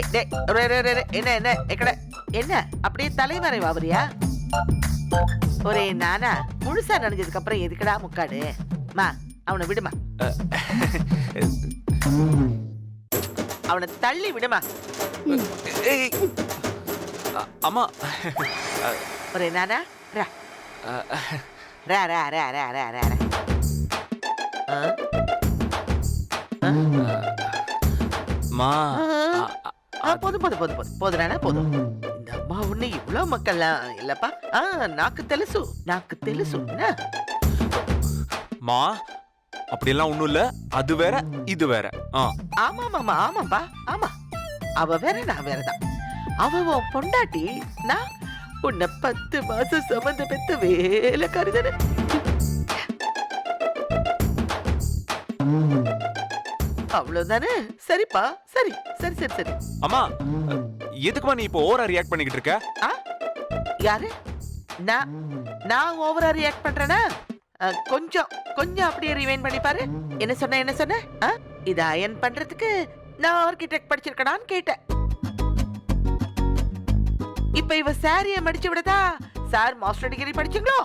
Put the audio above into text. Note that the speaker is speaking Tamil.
என்ன என்ன எக்கட என்ன அப்படியே தலைமறைவாவறியா? ஒரே நானா முழுசா நனைஞ்சதுக்கு அப்புறம் எதுக்கடா முக்காடு? மா அவனை விடுமா, அவனை தள்ளி விடுமா. அம்மா ஒரே நானா ரா ரா ரா ரா ரா ரா ரா ரா. மா போதும் போதும் போதும் போதும் போதும் நானா போதும். இந்த அம்மா ஒண்ணு இவ்வளவு மக்கள்லாம் இல்லப்பா. நாக்கு தெலுசு நாக்கு தெலுசு. மா அப்படியெல்லாம் ஒண்ணும் இல்ல, அது வேற இது வேற. ஆமா ஆமா ஆமாப்பா ஆமா. அவ வேற நான் வேறதான். அவ உன் பொண்டாட்டி, நான் உன்னை 10 மாசம் சம்பந்த பெத்த வேலை கருதுன. அவ்வளவுதானே? சரிப்பா சரி சரி சரி சரி. அம்மா எதுக்குமா நீ இப்போ ஓவரா ரியாக்ட் பண்ணிக்கிட்டு இருக்க? யாரு? நான் ஓவரா ரியாக்ட் பண்றேனா? கொஞ்சம் கொஞ்சம் அப்படியே ரிவைண்ட் பண்ணி பாரு. என்ன சொன்ன? இத அயன் பண்றதுக்கு நான் ஆர்கிடெக்ட் படிச்சிருக்கடான்னு கேட்டேன். இப்ப இவ சாரிய மடிச்சு விடதா சார் மாஸ்டர் டிகிரி படிச்சுங்களோ?